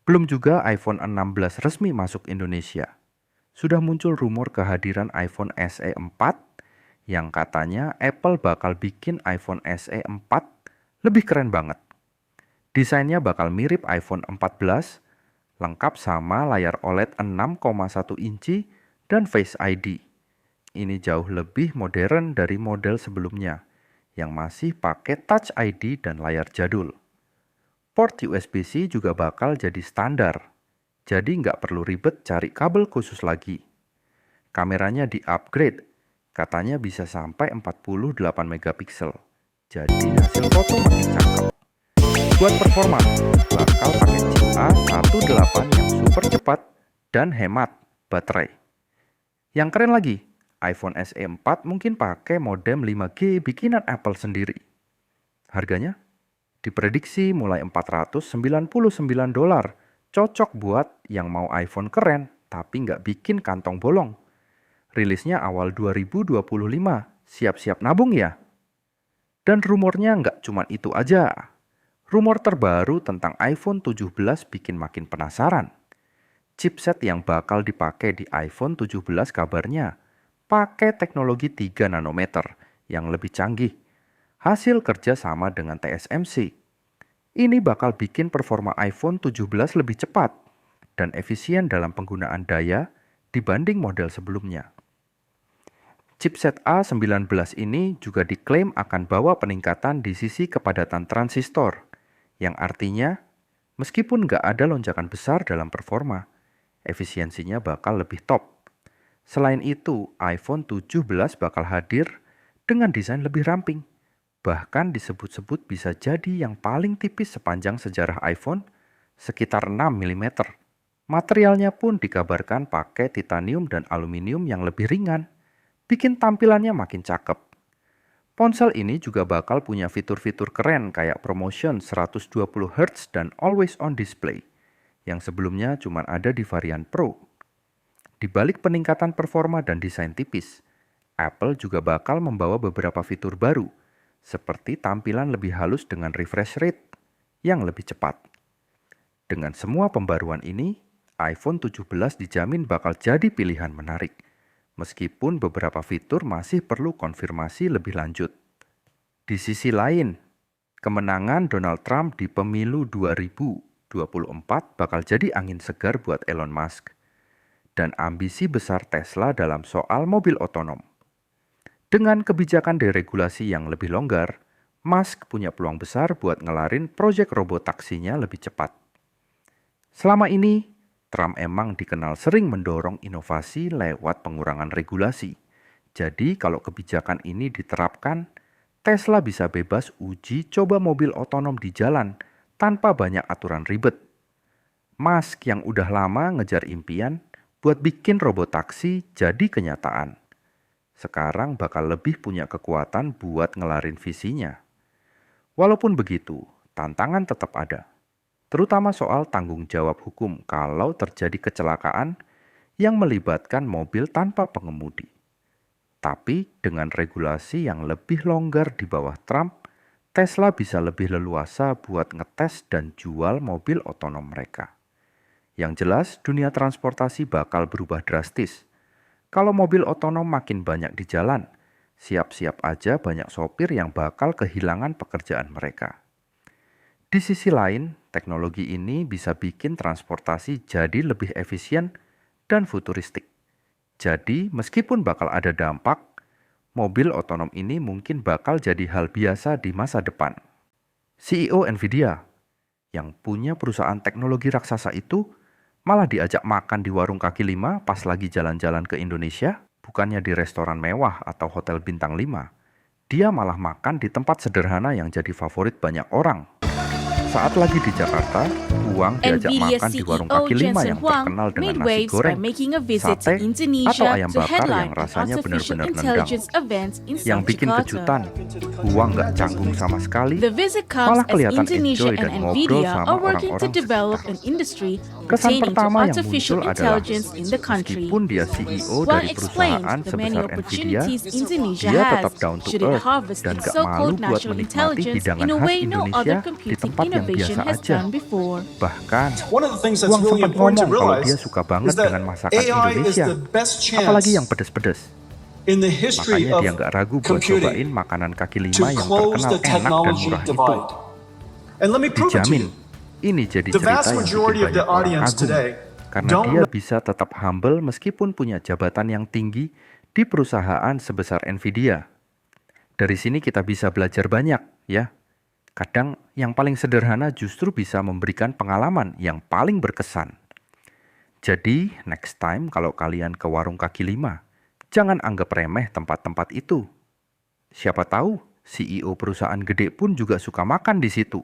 Belum juga iPhone 16 resmi masuk Indonesia. Sudah muncul rumor kehadiran iPhone SE 4 yang katanya Apple bakal bikin iPhone SE 4 lebih keren banget. Desainnya bakal mirip iPhone 14, lengkap sama layar OLED 6,1 inci dan Face ID. Ini jauh lebih modern dari model sebelumnya yang masih pakai Touch ID dan layar jadul. Port USB-C juga bakal jadi standar, jadi nggak perlu ribet cari kabel khusus lagi. Kameranya di-upgrade, katanya bisa sampai 48 megapiksel. Jadi hasil foto makin cakep. Buat performa, bakal pakai chip A18 yang super cepat dan hemat baterai. Yang keren lagi, iPhone SE 4 mungkin pakai modem 5G bikinan Apple sendiri. Harganya diprediksi mulai $499, cocok buat yang mau iPhone keren tapi nggak bikin kantong bolong. Rilisnya awal 2025, siap-siap nabung ya. Dan rumornya nggak cuma itu aja. Rumor terbaru tentang iPhone 17 bikin makin penasaran. Chipset yang bakal dipakai di iPhone 17 kabarnya pakai teknologi 3 nanometer yang lebih canggih. Hasil kerja sama dengan TSMC. Ini bakal bikin performa iPhone 17 lebih cepat dan efisien dalam penggunaan daya dibanding model sebelumnya. Chipset A19 ini juga diklaim akan bawa peningkatan di sisi kepadatan transistor, yang artinya meskipun nggak ada lonjakan besar dalam performa, efisiensinya bakal lebih top. Selain itu, iPhone 17 bakal hadir dengan desain lebih ramping. Bahkan disebut-sebut bisa jadi yang paling tipis sepanjang sejarah iPhone, sekitar 6 mm. Materialnya pun dikabarkan pakai titanium dan aluminium yang lebih ringan, bikin tampilannya makin cakep. Ponsel ini juga bakal punya fitur-fitur keren kayak ProMotion 120 Hz dan Always On Display, yang sebelumnya cuma ada di varian Pro. Di balik peningkatan performa dan desain tipis, Apple juga bakal membawa beberapa fitur baru, seperti tampilan lebih halus dengan refresh rate yang lebih cepat. Dengan semua pembaruan ini, iPhone 17 dijamin bakal jadi pilihan menarik, meskipun beberapa fitur masih perlu konfirmasi lebih lanjut. Di sisi lain, kemenangan Donald Trump di pemilu 2024 bakal jadi angin segar buat Elon Musk dan ambisi besar Tesla dalam soal mobil otonom. Dengan kebijakan deregulasi yang lebih longgar, Musk punya peluang besar buat ngelarin proyek robot taksinya lebih cepat. Selama ini, Trump emang dikenal sering mendorong inovasi lewat pengurangan regulasi. Jadi kalau kebijakan ini diterapkan, Tesla bisa bebas uji coba mobil otonom di jalan tanpa banyak aturan ribet. Musk yang udah lama ngejar impian buat bikin robot taksi jadi kenyataan. Sekarang bakal lebih punya kekuatan buat ngelarin visinya. Walaupun begitu, tantangan tetap ada. Terutama soal tanggung jawab hukum kalau terjadi kecelakaan yang melibatkan mobil tanpa pengemudi. Tapi dengan regulasi yang lebih longgar di bawah Trump, Tesla bisa lebih leluasa buat ngetes dan jual mobil otonom mereka. Yang jelas, dunia transportasi bakal berubah drastis. Kalau mobil otonom makin banyak di jalan, siap-siap aja banyak sopir yang bakal kehilangan pekerjaan mereka. Di sisi lain, teknologi ini bisa bikin transportasi jadi lebih efisien dan futuristik. Jadi, meskipun bakal ada dampak, mobil otonom ini mungkin bakal jadi hal biasa di masa depan. CEO Nvidia, yang punya perusahaan teknologi raksasa itu, malah diajak makan di warung kaki lima pas lagi jalan-jalan ke Indonesia, bukannya di restoran mewah atau hotel bintang 5. Dia malah makan di tempat sederhana yang jadi favorit banyak orang. Saat lagi di Jakarta, Huang diajak Nvidia makan di warung CEO kaki lima Jensen yang Huang terkenal dengan made nasi waves by goreng, making a visit to sate, atau Indonesia ayam to bakar yang headline an rasanya artificial benar-benar nendang. intelligence event in Yang South bikin Jakarta. kejutan, Huang nggak canggung sama sekali, The visit comes malah as kelihatan Indonesia enjoy and dan ngobrol Nvidia sama are working to orang-orang develop sekitar. an industry Kesan pertaining to pertama yang artificial muncul adalah, intelligence in the country. meskipun dia CEO Huang dari explained perusahaan the many sebesar Nvidia, opportunities Indonesia dia has tetap down to should it earth harvest dan its gak malu so-called buat natural menikmati intelligence hidangan in a khas way no other Indonesia di computing tempat yang innovation biasa has aja. done before. Bahkan, One of the things that's Wang really sempat important to ngomong kalau realize dia suka banget is that dengan masakan AI is Indonesia, the best apalagi chance yang pedes-pedes. in the history Makanya of dia nggak ragu buat computing cobain makanan kaki to lima yang close terkenal the enak dan technology murah itu. divide. And let me prove it to Dijamin, you. ini jadi The cerita vast yang majority bikin of the banyak orang audience kagum. today Karena don't dia know bisa tetap humble meskipun punya jabatan yang tinggi di perusahaan sebesar Nvidia. Dari sini kita bisa belajar banyak, ya. Kadang yang paling sederhana justru bisa memberikan pengalaman yang paling berkesan. Jadi, next time kalau kalian ke warung kaki lima, jangan anggap remeh tempat-tempat itu. Siapa tahu CEO perusahaan gede pun juga suka makan di situ.